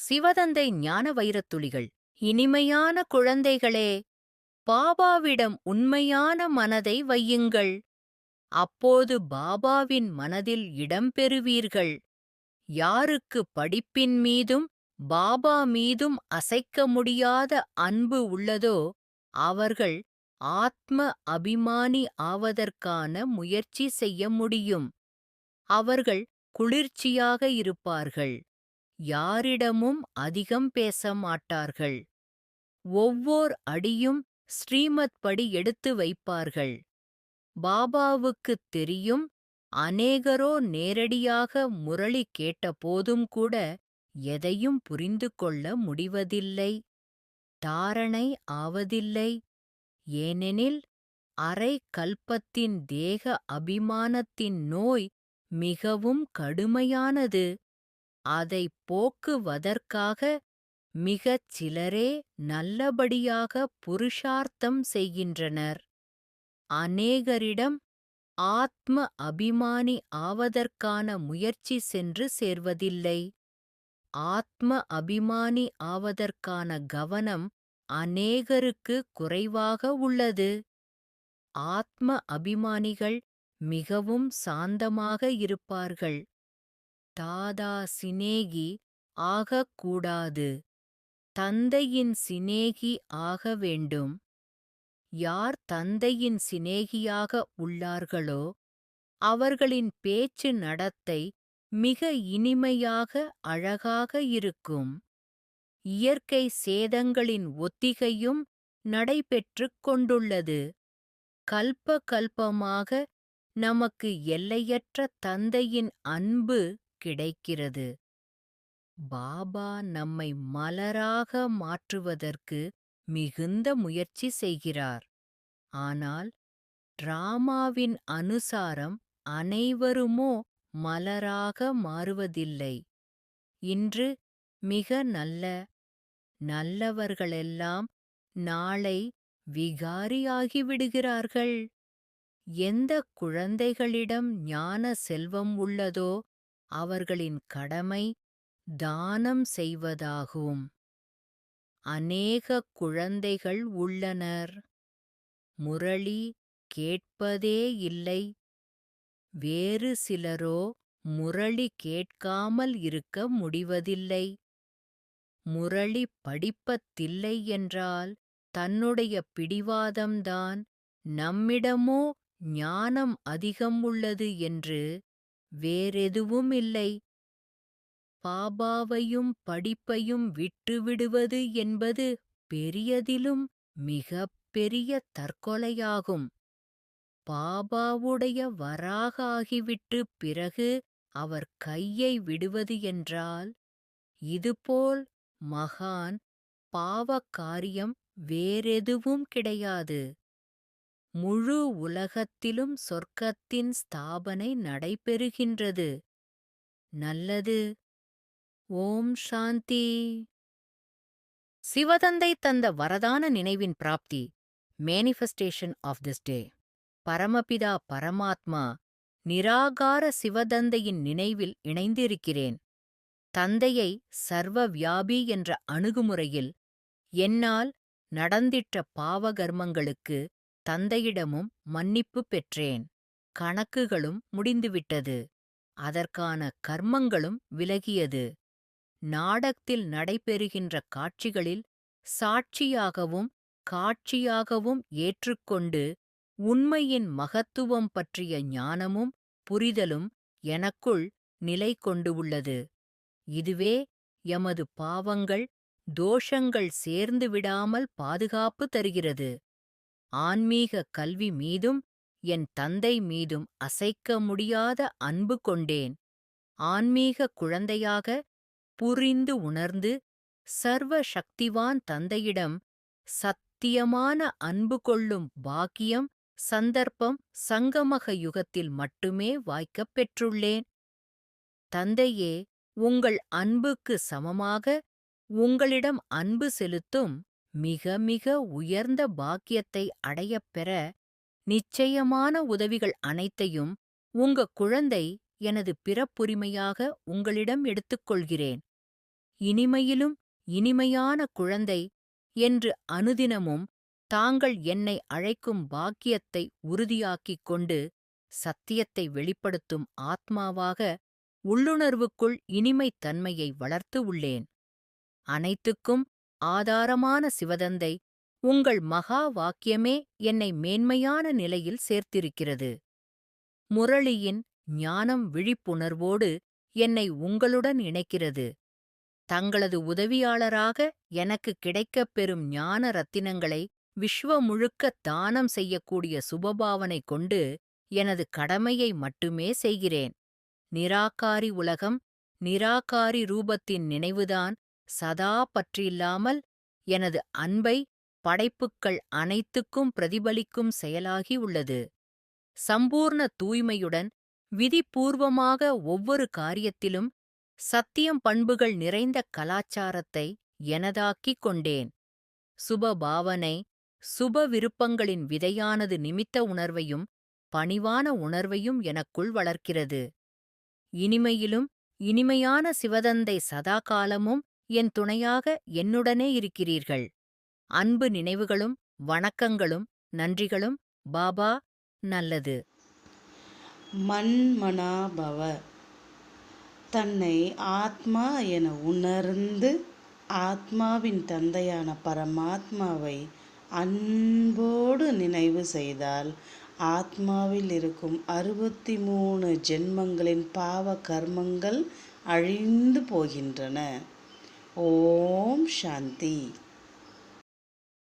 சிவதந்தை ஞான வைரத்துளிகள். இனிமையான குழந்தைகளே, பாபாவிடம் உண்மையான மனதை வையுங்கள். அப்போது பாபாவின் மனதில் இடம் பெறுவீர்கள். யாருக்கு படிப்பின் மீதும் பாபா மீதும் அசைக்க முடியாத அன்பு உள்ளதோ அவர்கள் ஆத்ம அபிமானி ஆவதற்கான முயற்சி செய்ய முடியும். அவர்கள் குளிர்ச்சியாக இருப்பார்கள். யாரிடமும் அதிகம் பேச மாட்டார்கள். ஒவ்வோர் அடியும் ஸ்ரீமத் படி எடுத்து வைப்பார்கள். பாபாவுக்குத் தெரியும், அநேகரோ நேரடியாக முரளி கேட்டபோதும் கூட எதையும் புரிந்து கொள்ள முடிவதில்லை, தாரணை ஆவதில்லை. ஏனெனில் அரை கல்பத்தின் தேக அபிமானத்தின் நோய் மிகவும் கடுமையானது. அதை போக்குவதற்காக மிகச் சிலரே நல்லபடியாக புருஷார்த்தம் செய்கின்றனர். அநேகரிடம் ஆத்ம அபிமானி ஆவதற்கான முயற்சி சென்று சேர்வதில்லை. ஆத்ம அபிமானி ஆவதற்கான கவனம் அநேகருக்கு குறைவாக உள்ளது. ஆத்ம அபிமானிகள் மிகவும் சாந்தமாக இருப்பார்கள். தாதா சிநேகி ஆகக்கூடாது, தந்தையின் சிநேகி ஆக வேண்டும். யார் தந்தையின் சிநேகியாக உள்ளார்களோ அவர்களின் பேச்சு நடத்தை மிக இனிமையாக அழகாக இருக்கும். இயற்கை சேதங்களின் ஒத்திகையும் நடைபெற்றுக் கொண்டுள்ளது. கல்ப கல்பமாக நமக்கு எல்லையற்ற தந்தையின் அன்பு கிடைக்கிறது. பாபா நம்மை மலராக மாற்றுவதற்கு மிகுந்த முயற்சி செய்கிறார். ஆனால் டிராமாவின் அனுசாரம் அனைவருமோ மலராக மாறுவதில்லை. இன்று மிக நல்லவர்களெல்லாம் நாளை விகாரியாகிவிடுகிறார்கள். எந்த குழந்தைகளிடம் ஞான செல்வம் உள்ளதோ அவர்களின் கடமை தானம் செய்வதாகும். அநேக குழந்தைகள் உள்ளனர், முரளி கேட்பதே இல்லை. வேறு சிலரோ முரளி கேட்காமல் இருக்க முடிவதில்லை. முரளி படிப்பதில்லை என்றால் தன்னுடைய பிடிவாதம்தான் நம்மிடமோ ஞானம் அதிகம் உள்ளது என்று, வேறெதுவும் இல்லை. பாபாவையும் படிப்பையும் விட்டுவிடுவது என்பது பெரியதிலும் மிகப் பெரிய தற்கொலையாகும். பாபாவுடைய வராக ஆகிவிட்டு பிறகு அவர் கையை விடுவது என்றால், இதுபோல் மகான் பாவக் காரியம் வேறெதுவும் கிடையாது. முழு உலகத்திலும் சொர்க்கத்தின் ஸ்தாபனை நடைபெறுகின்றது. நல்லது. ஓம் சாந்தி. சிவதந்தை தந்த வரதான நினைவின் பிராப்தி. Manifestation of this day. பரமபிதா பரமாத்மா நிராகார சிவதந்தையின் நினைவில் இணைந்திருக்கிறேன். தந்தையை சர்வ வியாபி என்ற அணுகுமுறையில் என்னால் நடந்திட்ட பாவகர்மங்களுக்கு தந்தையிடமும் மன்னிப்பு பெற்றேன். கணக்குகளும் முடிந்துவிட்டது. அதற்கான கர்மங்களும் விலகியது. நாடகத்தில் நடைபெறுகின்ற காட்சிகளில் சாட்சியாகவும் காட்சியாகவும் ஏற்றுக்கொண்டு உண்மையின் மகத்துவம் பற்றிய ஞானமும் புரிதலும் எனக்குள் நிலை கொண்டு உள்ளது. இதுவே எமது பாவங்கள் தோஷங்கள் சேர்ந்து விடாமல் பாதுகாப்பு தருகிறது. ஆன்மீக கல்வி மீதும் என் தந்தை மீதும் அசைக்க முடியாத அன்பு கொண்டேன். ஆன்மீக குழந்தையாக புரிந்து உணர்ந்து சர்வ சக்திவான் தந்தையிடம் சத்தியமான அன்பு கொள்ளும் பாக்கியம் சந்தர்ப்பம் சங்கமக யுகத்தில் மட்டுமே வாய்க்கப் பெற்றுள்ளேன். தந்தையே, உங்கள் அன்புக்கு சமமாக உங்களிடம் அன்பு செலுத்தும் மிக மிக உயர்ந்த பாக்கியத்தை அடையப் பெற நிச்சயமான உதவிகள் அனைத்தையும் உங்க குழந்தை எனது பிறப்புரிமையாக உங்களிடம் எடுத்துக்கொள்கிறேன். இனிமையிலும் இனிமையான குழந்தை என்று அனுதினமும் தாங்கள் என்னை அழைக்கும் பாக்கியத்தை உறுதியாக்கிக் கொண்டு சத்தியத்தை வெளிப்படுத்தும் ஆத்மாவாக உள்ளுணர்வுக்குள் இனிமைத் தன்மையை வளர்த்து உள்ளேன். அனைத்துக்கும் ஆதாரமான சிவதந்தை, உங்கள் மகா வாக்கியமே என்னை மேன்மையான நிலையில் சேர்த்திருக்கிறது. முரளியின் ஞானம் விழிப்புணர்வோடு என்னை உங்களுடன் இணைக்கிறது. தங்களது உதவியாளராக எனக்கு கிடைக்கப் பெறும் ஞான ரத்தினங்களை விஸ்வ முழுக்க தானம் செய்யக்கூடிய சுபபாவனை கொண்டு எனது கடமையை மட்டுமே செய்கிறேன். நிராகாரி உலகம், நிராகாரி ரூபத்தின் நினைவுதான் சதா பற்றில்லாமல் எனது அன்பை படைப்புக்கள் அனைத்துக்கும் பிரதிபலிக்கும் செயலாகி உள்ளது. சம்பூர்ண தூய்மையுடன் விதிபூர்வமாக ஒவ்வொரு காரியத்திலும் சத்தியம் பண்புகள் நிறைந்த கலாச்சாரத்தை எனதாக்கிக் கொண்டேன். சுப பாவனை, சுப விருப்பங்களின் விதையானது நிமித்த உணர்வையும் பணிவான உணர்வையும் எனக்குள் வளர்க்கிறது. இனிமையிலும் இனிமையான சிவதந்தை சதா காலமும் என் துணையாக என்னுடனே இருக்கிறீர்கள். அன்பு நினைவுகளும் வணக்கங்களும் நன்றிகளும். பாபா. நல்லது. மன்மனாபவ. தன்னை ஆத்மா என உணர்ந்து ஆத்மாவின் தந்தையான பரமாத்மாவை அன்போடு நினைவு செய்தால் ஆத்மாவில் இருக்கும் 63 ஜென்மங்களின் பாவ கர்மங்கள் அழிந்து போகின்றன. ஓம் சாந்தி.